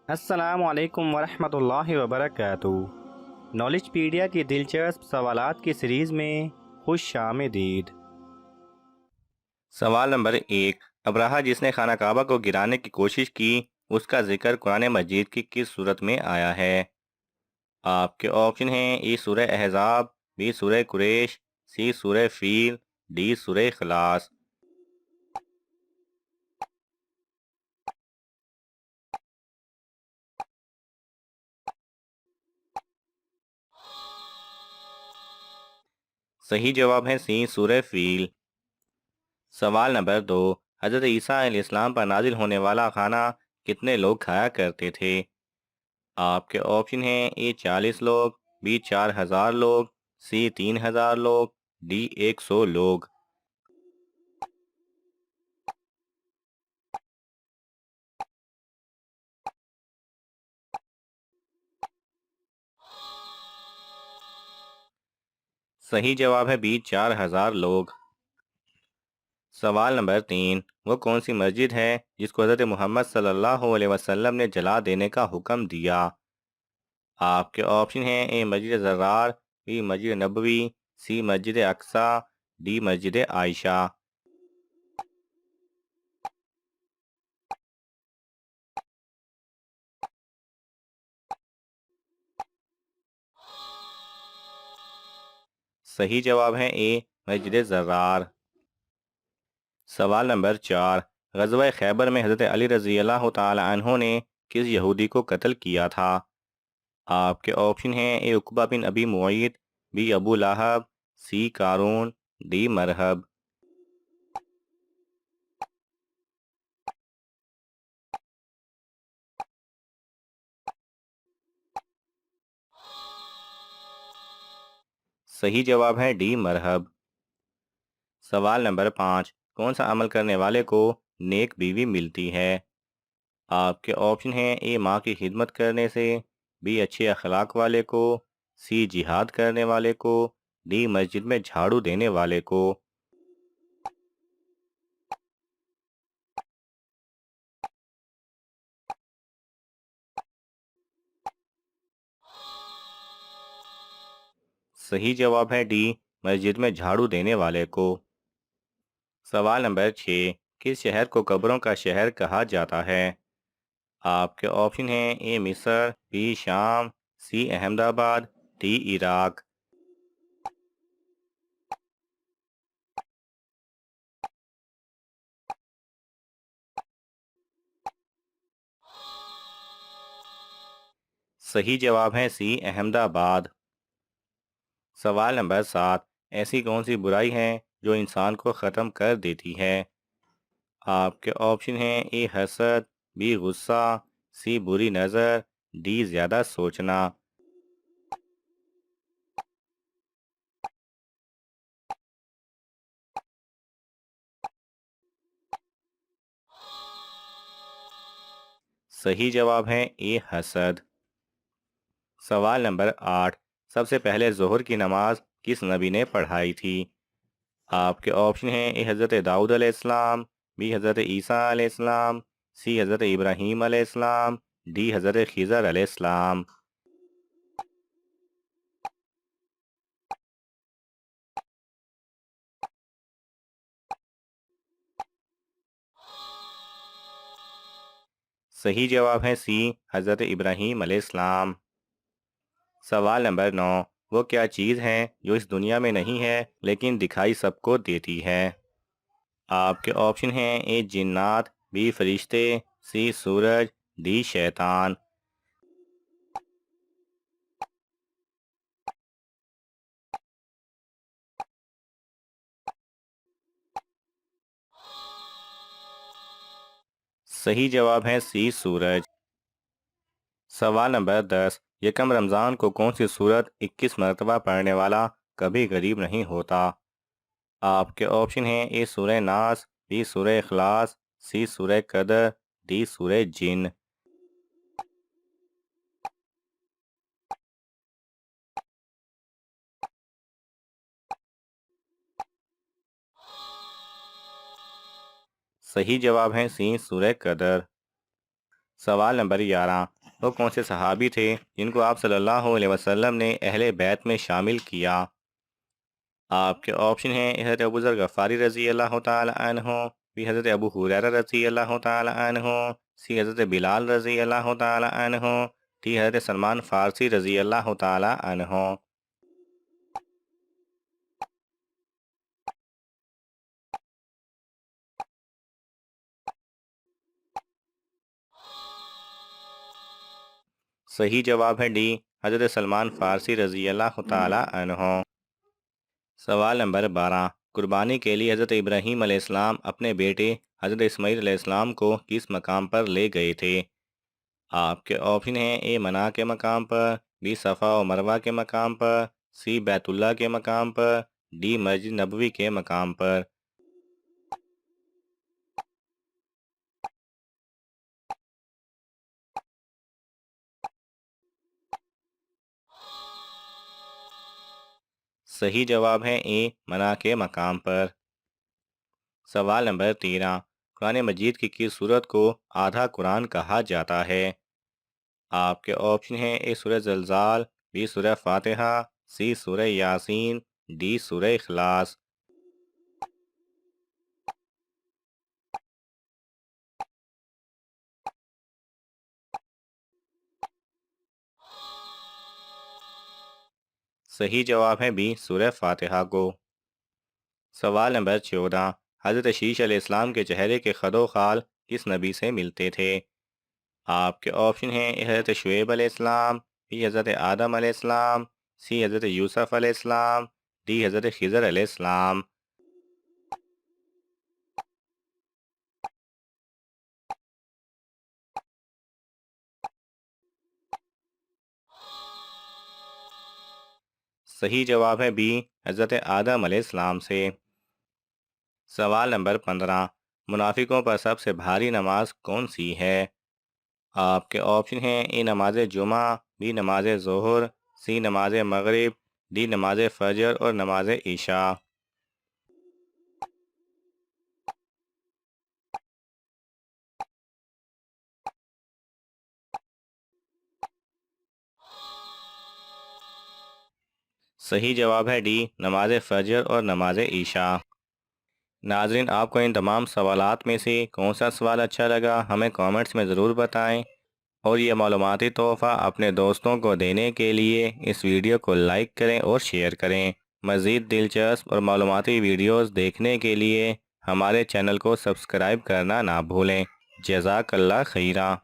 السلام علیکم ورحمۃ اللہ وبرکاتہ۔ نالج پیڈیا کی دلچسپ سوالات کی سیریز میں خوش آمدید۔ سوال نمبر 1، ابرہہ جس نے خانہ کعبہ کو گرانے کی کوشش کی، اس کا ذکر قرآن مجید کی کس صورت میں آیا ہے؟ آپ کے آپشن ہیں: اے سورہ احزاب، بی سورہ قریش، سی سورہ فیل، ڈی سورہ اخلاص۔ صحیح جواب ہے سی سورہ فیل۔ سوال نمبر 2، حضرت عیسیٰ علیہ السلام پر نازل ہونے والا کھانا کتنے لوگ کھایا کرتے تھے؟ آپ کے آپشن ہیں: اے 40 لوگ، بی 4000 لوگ، سی 3000 لوگ، ڈی 100 لوگ۔ صحیح جواب ہے بی 4000 لوگ۔ سوال نمبر 3، وہ کون سی مسجد ہے جس کو حضرت محمد صلی اللہ علیہ وسلم نے جلا دینے کا حکم دیا؟ آپ کے آپشن ہیں: اے مسجد زرار، be Masjid Nabawi, C Masjid Aqsa, D مسجد عائشہ۔ صحیح جواب ہے اے مسجد زرار۔ سوال نمبر 4، غزوہ خیبر میں حضرت علی رضی اللہ تعالی عنہ نے کس یہودی کو قتل کیا تھا؟ آپ کے آپشن ہیں: اے عقبہ بن ابی معیط، بی ابو لہب، سی قارون، ڈی مرہب۔ صحیح جواب ہے ڈی مرہب۔ سوال نمبر 5، کون سا عمل کرنے والے کو نیک بیوی ملتی ہے؟ آپ کے آپشن ہیں: اے ماں کی خدمت کرنے سے، بی اچھے اخلاق والے کو، سی جہاد کرنے والے کو، ڈی مسجد میں جھاڑو دینے والے کو۔ صحیح جواب ہے ڈی مسجد میں جھاڑو دینے والے کو۔ سوال نمبر 6، کس شہر کو قبروں کا شہر کہا جاتا ہے؟ آپ کے آپشن ہیں: اے مصر، بی شام، سی احمد آباد، ڈی عراق۔ صحیح جواب ہے سی احمد آباد۔ سوال نمبر 7، ایسی کون سی برائی ہے جو انسان کو ختم کر دیتی ہے؟ آپ کے آپشن ہیں: اے حسد، بی غصہ، سی بری نظر، ڈی زیادہ سوچنا۔ صحیح جواب ہے اے حسد۔ سوال نمبر 8، سب سے پہلے ظہر کی نماز کس نبی نے پڑھائی تھی؟ آپ کے آپشن ہیں: اے حضرت داؤد علیہ السلام، بی حضرت عیسیٰ علیہ السلام، سی حضرت ابراہیم علیہ السلام، ڈی حضرت خضر علیہ السلام۔ صحیح جواب ہے سی حضرت ابراہیم علیہ السلام۔ سوال نمبر 9، وہ کیا چیز ہے جو اس دنیا میں نہیں ہے لیکن دکھائی سب کو دیتی ہے؟ آپ کے آپشن ہیں: اے جنات، بی فرشتے، سی سورج، ڈی شیطان۔ صحیح جواب ہے سی سورج۔ سوال نمبر 10، یکم رمضان کو کون سی سورت 21 مرتبہ پڑھنے والا کبھی غریب نہیں ہوتا؟ آپ کے آپشن ہیں: اے سورہ ناس، بی سورہ اخلاص، سی سورہ قدر، ڈی سورہ جن۔ صحیح جواب ہے سی سورہ قدر۔ سوال نمبر 11، وہ کون سے صحابی تھے جن کو آپ صلی اللہ علیہ وسلم نے اہل بیت میں شامل کیا؟ آپ کے آپشن ہیں حضرت ابو ذر غفاری رضی اللہ تعالی عنہ، بی حضرت ابو ہریرہ رضی اللہ تعالی عنہ، سی حضرت بلال رضی اللہ تعالی عنہ، ڈی حضرت سلمان فارسی رضی اللہ تعالی عنہ۔ صحیح جواب ہے ڈی حضرت سلمان فارسی رضی اللہ تعالی عنہ۔ سوال نمبر 12، قربانی کے لیے حضرت ابراہیم علیہ السلام اپنے بیٹے حضرت اسماعیل علیہ السلام کو کس مقام پر لے گئے تھے؟ آپ کے آپشن ہیں اے منا کے مقام پر، بی صفا و مروہ کے مقام پر، سی بیت اللہ کے مقام پر، ڈی مسجد نبوی کے مقام پر۔ صحیح جواب ہے اے منا کے مقام پر۔ سوال نمبر 13، قرآن مجید کی کس سورت کو آدھا قرآن کہا جاتا ہے؟ آپ کے آپشن ہیں اے سورہ زلزال، بی سورہ فاتحہ، سی سورہ یاسین، ڈی سورہ اخلاص۔ صحیح جواب ہے بی سورہ فاتحہ کو۔ سوال نمبر 14، حضرت شیش علیہ السلام کے چہرے کے خد و خال کس نبی سے ملتے تھے؟ آپ کے آپشن ہیں اے حضرت شعیب علیہ السلام، بی حضرت آدم علیہ السلام، سی حضرت یوسف علیہ السلام، ڈی حضرت خضر علیہ السلام۔ صحیح جواب ہے بی حضرت آدم علیہ السلام سے۔ سوال نمبر 15، منافقوں پر سب سے بھاری نماز کون سی ہے؟ آپ کے آپشن ہیں اے نماز جمعہ، بی نماز ظہر، سی نماز مغرب، ڈی نماز فجر اور نماز عشاء۔ صحیح جواب ہے ڈی نماز فجر اور نماز عشاء۔ ناظرین، آپ کو ان تمام سوالات میں سے کون سا سوال اچھا لگا ہمیں کامنٹس میں ضرور بتائیں، اور یہ معلوماتی تحفہ اپنے دوستوں کو دینے کے لیے اس ویڈیو کو لائک کریں اور شیئر کریں۔ مزید دلچسپ اور معلوماتی ویڈیوز دیکھنے کے لیے ہمارے چینل کو سبسکرائب کرنا نہ بھولیں۔ جزاک اللہ خیرہ۔